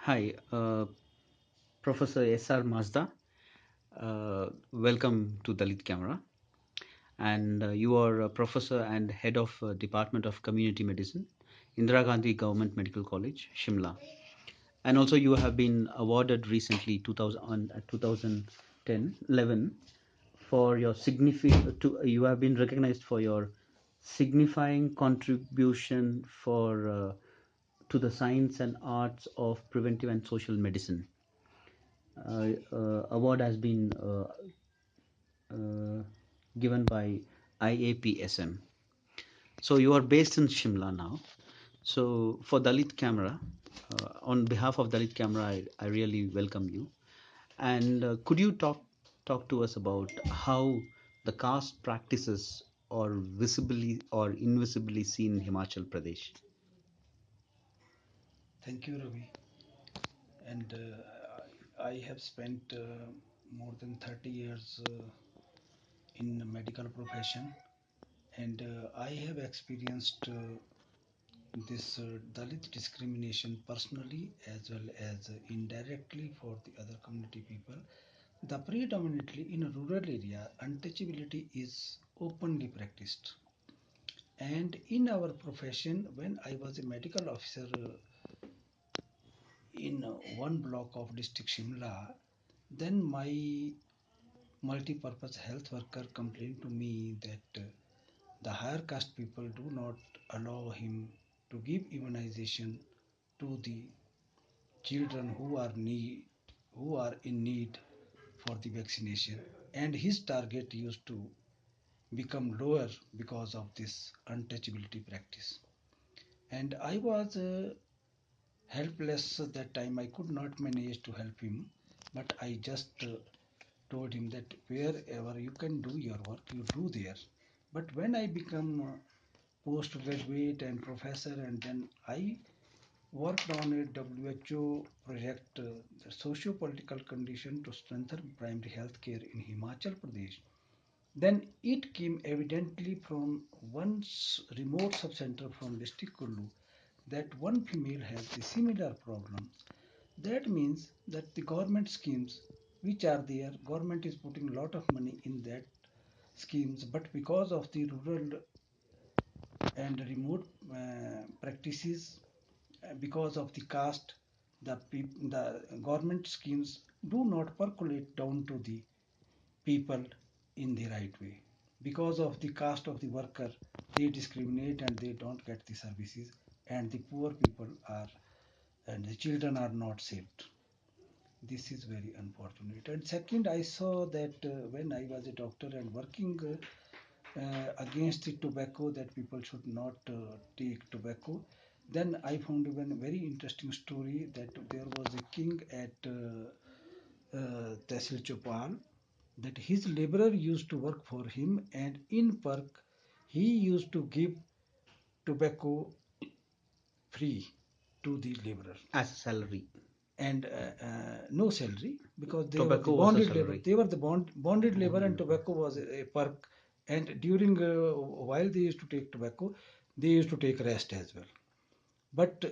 Hi, Professor R Mazta. Welcome to Dalit Camera. And you are a professor and head of Department of Community Medicine, Indira Gandhi Government Medical College, Shimla. And also you have been awarded recently 2010 11 for your you have been recognized for your signifying contribution to the science and arts of preventive and social medicine. Award has been uh, given by IAPSM. So you are based in Shimla now. So for Dalit Camera, on behalf of Dalit Camera, I really welcome you. And could you talk to us about how the caste practices are visibly or invisibly seen in Himachal Pradesh? Thank you, Ravi. And I have spent more than 30 years in the medical profession, and I have experienced this Dalit discrimination personally as well as indirectly for the other community people. The predominantly in a rural area, untouchability is openly practiced. And in our profession, when I was a medical officer in one block of district Shimla, then my multi-purpose health worker complained to me that the higher caste people do not allow him to give immunization to the children who are in need for the vaccination, and his target used to become lower because of this untouchability practice. And I was helpless that time. I could not manage to help him, but I just told him that wherever you can do your work, you do there. But when I become postgraduate and professor, and then I worked on a WHO project, the socio-political condition to strengthen primary health care in Himachal Pradesh, then it came evidently from one remote sub-center from district Kullu that one female has the similar problems. That means that the government schemes which are there, government is putting a lot of money in that schemes, but because of the rural and remote practices, because of the caste, the government schemes do not percolate down to the people in the right way. Because of the caste of the worker, they discriminate and they don't get the services, and the poor people are and the children are not saved. This is very unfortunate. And second, I saw that when I was a doctor and working against the tobacco, that people should not take tobacco, then I found one very interesting story that there was a king at Tehsil Chopal, that his laborer used to work for him, and in perk he used to give tobacco free to the laborer, As a salary. and no salary, because they were the Tobacco was a bonded labor. salary. They were the bonded labor, Bonded and labor. tobacco was a perk. And during while they used to take tobacco, they used to take rest as well. But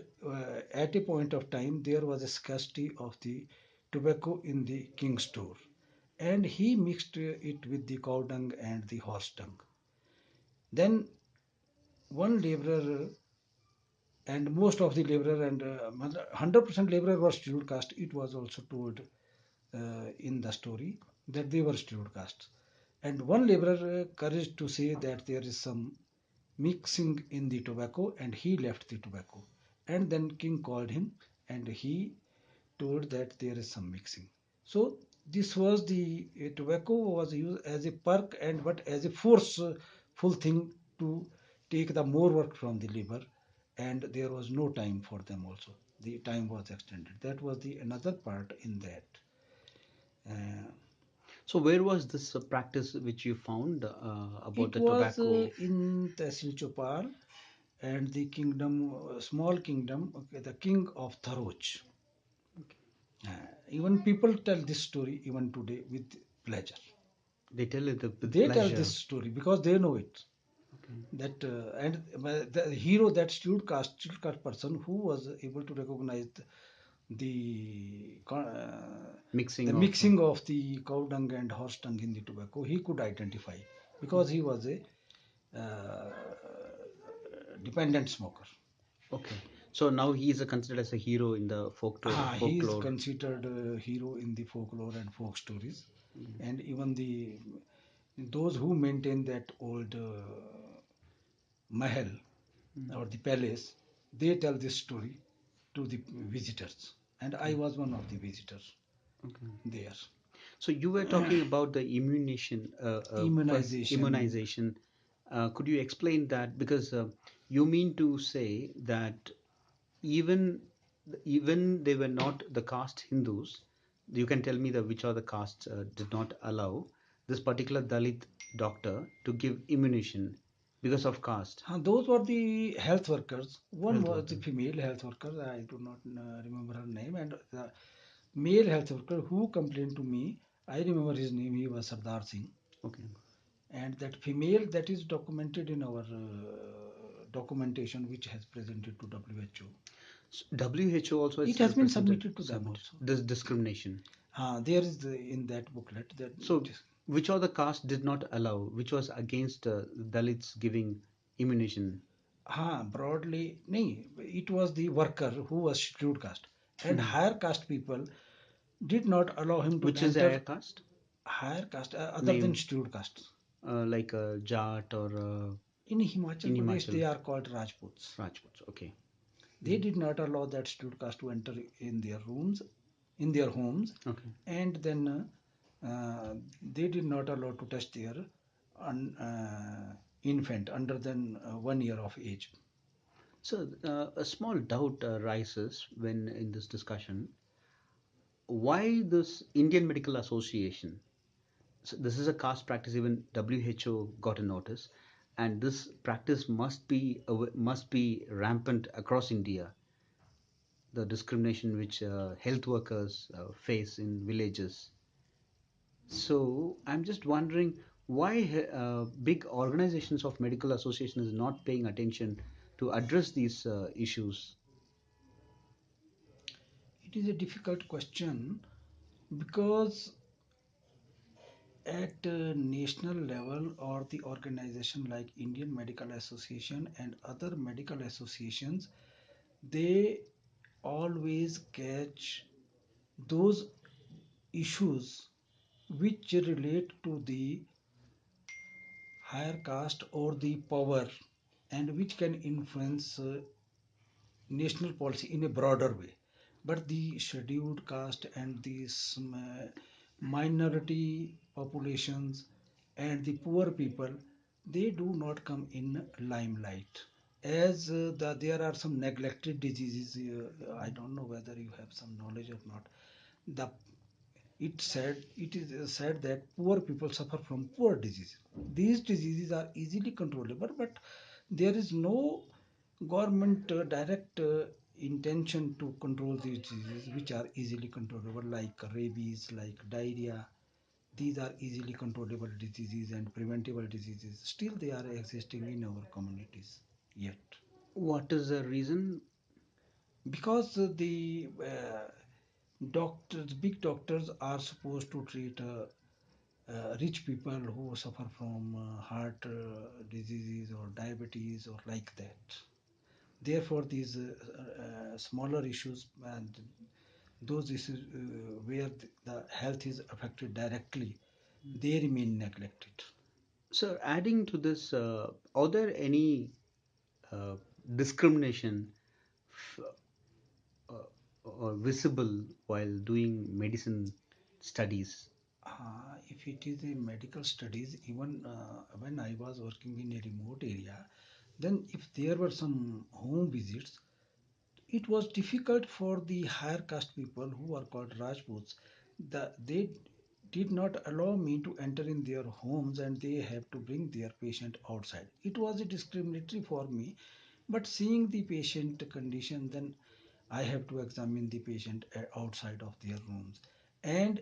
at a point of time, there was a scarcity of the tobacco in the king's store, and he mixed it with the cow dung and the horse dung. Then one laborer, and most of the laborer and 100% laborer were scheduled caste. It was also told in the story that they were scheduled castes. And one laborer courage to say that there is some mixing in the tobacco, and he left the tobacco. And then king called him, and he told that there is some mixing. So this was the tobacco was used as a perk, and but as a forceful thing to take the more work from the labor, and there was no time for them also. The time was extended. That was the another part in that. Uh, So where was this practice which you found about it the was tobacco? in Tehsil Chopal, and the kingdom, small kingdom, okay, the king of Tharoj. Uh, Even people tell this story even today with pleasure. They tell it with They tell pleasure. this story because they know it. Okay. That and the hero, that student caste person who was able to recognize the the Mixing of mixing of the cow dung and horse dung in the tobacco, he could identify because he was a uh, dependent smoker. okay. So now he is considered as a hero in the He is folklore. considered a hero in the folklore and folk stories, and even the those who maintain that old mahal or the palace, they tell this story to the visitors, and I was one of the visitors Okay. there. So you were talking about the first Immunization. immunization. Could you explain that? Because you mean to say that even even they were not the caste Hindus. You can tell me the which are the castes did not allow this particular Dalit doctor to give immunization because of caste. Those were the health workers. One Health was the worker. female health worker. I do not remember her name, and the male health worker who complained to me. I remember his name. He was Sardar Singh, Okay. and that female that is documented in our documentation, which has presented to WHO. So WHO also It is has been presented submitted to them submitted also. this discrimination. There is in that booklet that So which other caste did not allow, which was against Dalits giving immunization? broadly, nahi, it was the worker who was scheduled caste, and Mhm. higher caste people did not allow him to Which is a enter higher caste? higher caste other than Name scheduled castes. like Jat or In Himachal in Pradesh, Himachal they are called Rajputs. Rajputs. Okay. They did not allow that scheduled caste to enter in their rooms, in their homes, Okay. and then they did not allow to touch their infant under than 1 year of age. So a small doubt rises when in this discussion, why this Indian Medical Association? So this is a caste practice. Even WHO got a notice, and this practice must be rampant across India. The discrimination which health workers face in villages. So I'm just wondering why big organizations of medical association is not paying attention to address these issues. It is a difficult question because at national level or the organization like Indian Medical Association and other medical associations, they always catch those issues which relate to the higher caste or the power and which can influence national policy in a broader way. But the scheduled caste and the minority populations and the poor people, they do not come in limelight. As there are some neglected diseases, I don't know whether you have some knowledge or not. The it is said that poor people suffer from poor disease. These diseases are easily controllable, but there is no government direct intention to control these diseases, which are easily controllable, like rabies, like diarrhea. These are easily controllable diseases and preventable diseases. Still, they are existing in our communities yet. What is the reason? Because the doctors, big doctors, are supposed to treat rich people who suffer from heart diseases or diabetes or like that. Therefore, these smaller issues and those issues where the health is affected directly, they remain neglected. So adding to this, are there any uh, discrimination f- or visible while doing medicine studies? If it is a medical studies, even when I was working in a remote area, then if there were some home visits, it was difficult for the higher caste people who are called Rajputs. They did not allow me to enter in their homes and they have to bring their patient outside. It was a discriminatory for me, but seeing the patient condition, then I have to examine the patient outside of their rooms. And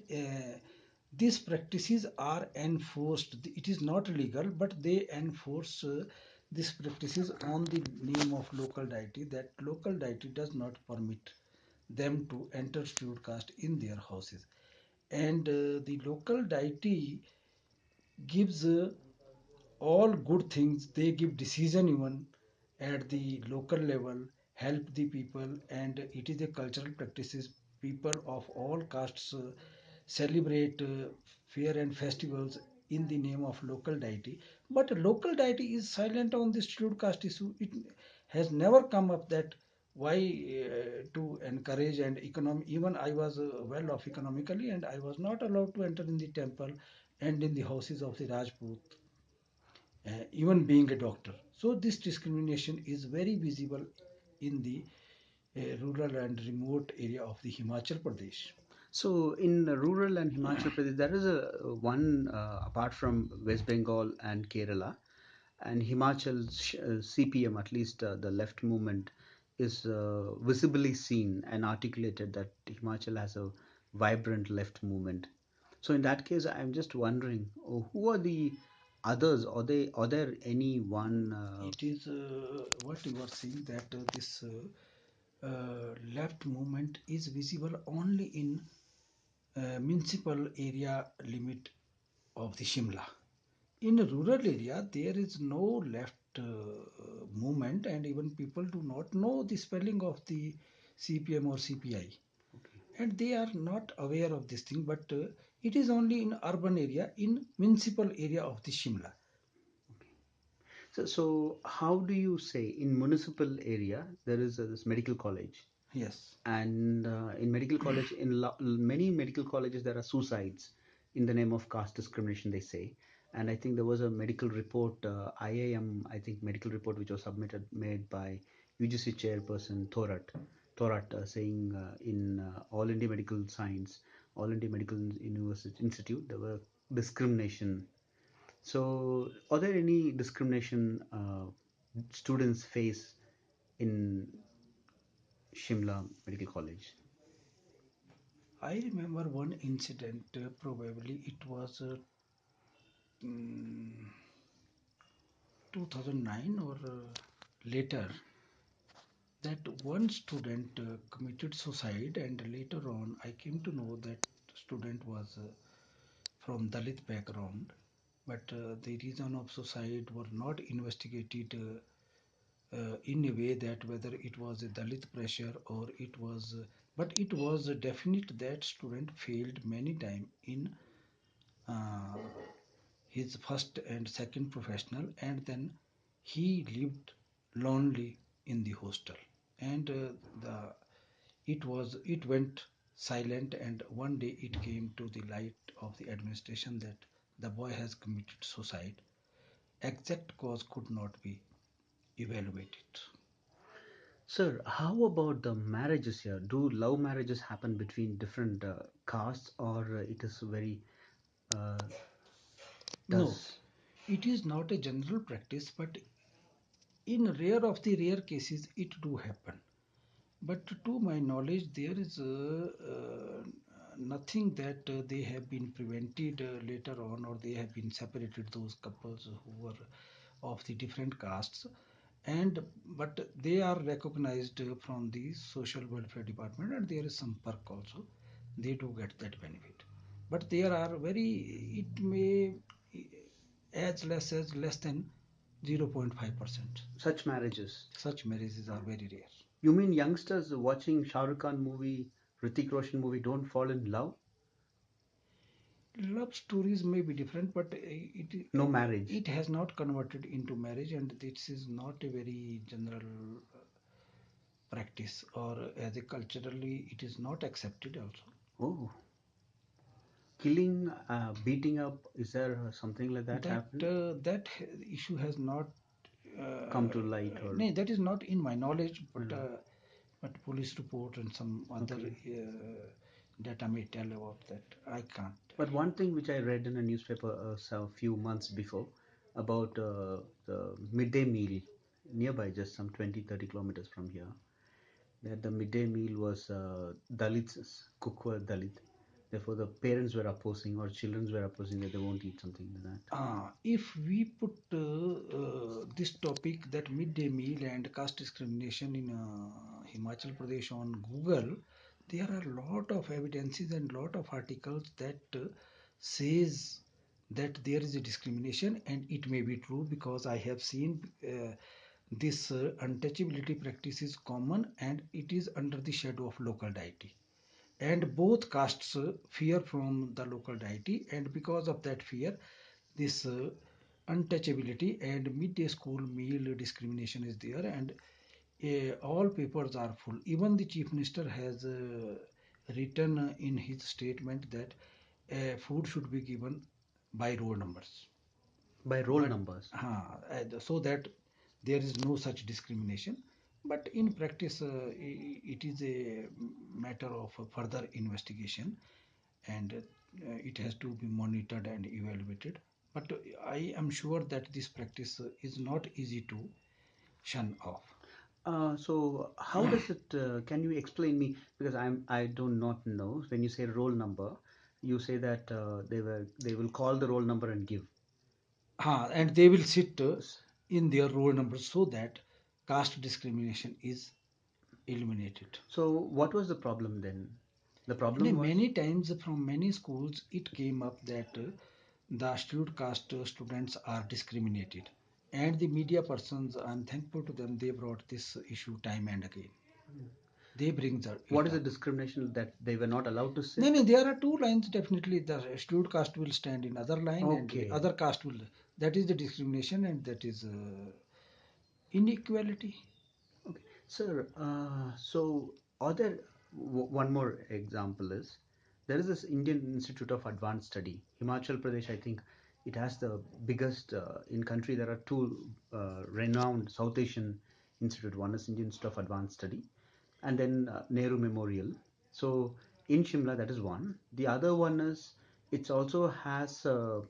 these practices are enforced. It is not legal, but they enforce these practices on the name of local deity, that local deity does not permit them to enter scheduled caste in their houses. And the local deity gives all good things. They give decision even at the local level, help the people, and it is a cultural practices. People of all castes celebrate fair and festivals in the name of local deity. But local deity is silent on this scheduled caste issue. It has never come up that why to encourage and economic. Even I was well off economically, and I was not allowed to enter in the temple and in the houses of the Rajput, even being a doctor. So this discrimination is very visible in the rural and remote area of the Himachal Pradesh. So in rural and Himachal Pradesh, there is a one apart from West Bengal and Kerala, and Himachal CPM, at least the left movement, is visibly seen and articulated that Himachal has a vibrant left movement. So in that case, I'm just wondering, who are the others? Are there any one? It is what you are saying that this left movement is visible only in municipal area limit of the Shimla. In a rural area, there is no left movement, and even people do not know the spelling of the CPM or CPI, Okay. and they are not aware of this thing. But it is only in urban area, in municipal area of the Shimla. Okay. So how do you say in municipal area there is this medical college, Yes, and in medical college, in many medical colleges there are suicides in the name of caste discrimination, they say. And I think there was a medical report, I think medical report which was submitted made by UGC chairperson Thorat, saying in All India Medical Science, All India Medical University Institute, there were discrimination. So, are there any discrimination students face in Shimla Medical College? I remember one incident. Probably it was mm, 2009 or later, that one student committed suicide, and later on I came to know that student was from Dalit background, but the reason of suicide were not investigated in a way that whether it was a Dalit pressure or it was, but it was definite that student failed many times in uh, his first and second professional, and then he lived lonely in the hostel, and the it went silent, and one day it came to the light of the administration that the boy has committed suicide. Exact cause could not be evaluated. Sir, how about the marriages here? Do love marriages happen between different castes, or it is very uh, No, does? it is not a general practice, but in rare of the rare cases it do happen. But to my knowledge, there is nothing that they have been prevented later on, or they have been separated, those couples who were of the different castes, and but they are recognized from the social welfare department, and there is some perk also. They do get that benefit, but there are very, it may as less than 0.5%. Such marriages? Such marriages are very rare. You mean youngsters watching Shah Rukh Khan movie, Hrithik Roshan movie don't fall in love? Love stories may be different, but No marriage. it has not converted into marriage, and this is not a very general practice, or as a culturally it is not accepted also. Oh, killing, beating up, is there something like that That happen? issue has not Come to light or no, that is not in my knowledge, no? but police report and some other Okay. data may tell about that. I can't tell. But one thing which I read in a newspaper a few months before about the midday meal nearby, just some 20-30 kilometers from here, that the midday meal was Dalits, cook were Dalit. Therefore, the parents were opposing or children were opposing that they won't eat something like that. If we put this topic, that midday meal and caste discrimination in Himachal Pradesh on Google, there are a lot of evidences and lot of articles that says that there is a discrimination, and it may be true because I have seen this untouchability practice is common and it is under the shadow of local deity, and both castes fear from the local deity, and because of that fear this untouchability and midday school meal discrimination is there, and all papers are full. Even the chief minister has written in his statement that food should be given by roll numbers, By roll but numbers. so that there is no such discrimination. But in practice, it is a matter of further investigation, and it has to be monitored and evaluated. But I am sure that this practice is not easy to shun off. So how does it? Can you explain me? Because I do not know. When you say roll number, you say that they will call the roll number and give. And they will sit S- in their roll numbers so that caste discrimination is eliminated. So what was the problem then? The problem And was. many times from many schools it came up that the scheduled caste students are discriminated, and the media persons, I'm thankful to them, they brought this issue time and again. They bring What it is the up. discrimination that they were not allowed to No, sit? no, there are two lines definitely. The scheduled caste will stand in other line, and the Okay. other caste will. That is the discrimination, and that is inequality. Okay. Sir, so are there one more example is there is this Indian Institute of Advanced Study, Himachal Pradesh. I think it has the biggest in country. There are two renowned South Asian institute. One is Indian Institute of Advanced Study, and then Nehru Memorial. So in Shimla, that is one. The other one is it also has a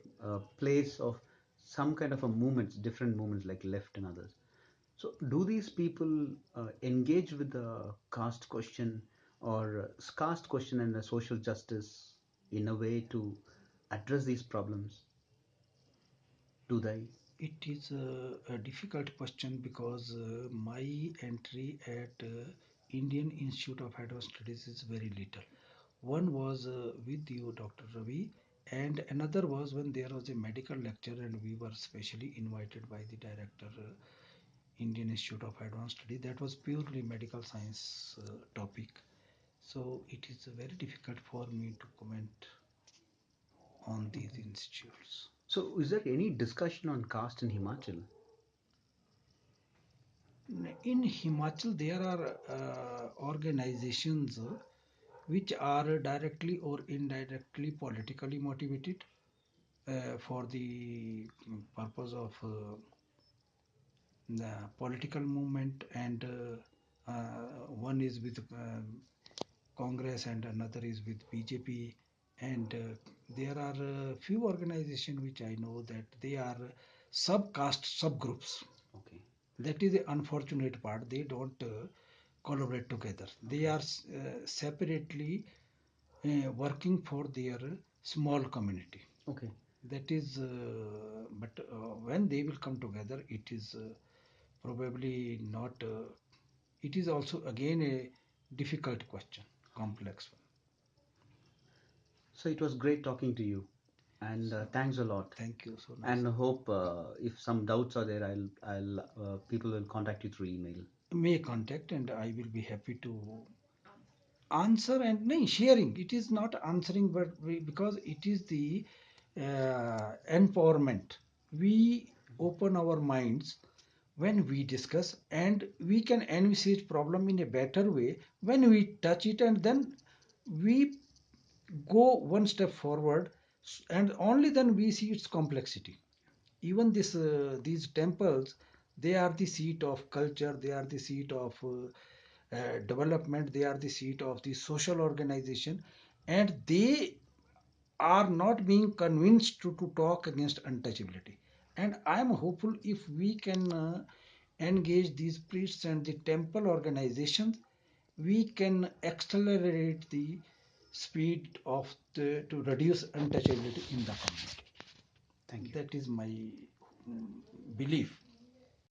place of some kind of a movements, different movements like left and others. So, do these people engage with the caste question or caste question and the social justice in a way to address these problems? Do they? It is a difficult question because my entry at Indian Institute of Advanced Studies is very little. One was with you, Dr. Ravi, and another was when there was a medical lecture and we were specially invited by the director, Indian Institute of Advanced Study. That was purely medical science topic. So it is very difficult for me to comment on these Okay. institutes. So, is there any discussion on caste in Himachal? In Himachal, there are organizations which are directly or indirectly politically motivated for the purpose of the political movement, and one is with Congress and another is with BJP, and there are few organizations which I know that they are subcaste subgroups. Okay. That is the unfortunate part. They don't collaborate together. They Okay. are separately working for their small community. Okay. That is, but when they will come together, it is probably not. It is also again a difficult question, complex one. So, it was great talking to you, and So thanks a lot. thank you. So nice. And hope if some doubts are there, I'll people will contact you through email. May contact and I will be happy to answer, and no sharing. It is not answering, but because it is the empowerment. We open our minds when we discuss, and we can envisage problem in a better way when we touch it, and then we go one step forward, and only then we see its complexity. Even these temples, they are the seat of culture, they are the seat of development, they are the seat of the social organization, and they are not being convinced to talk against untouchability. And I am hopeful if we can engage these priests and the temple organizations, we can accelerate the speed of to reduce untouchability in the community. Thank you. That is my belief.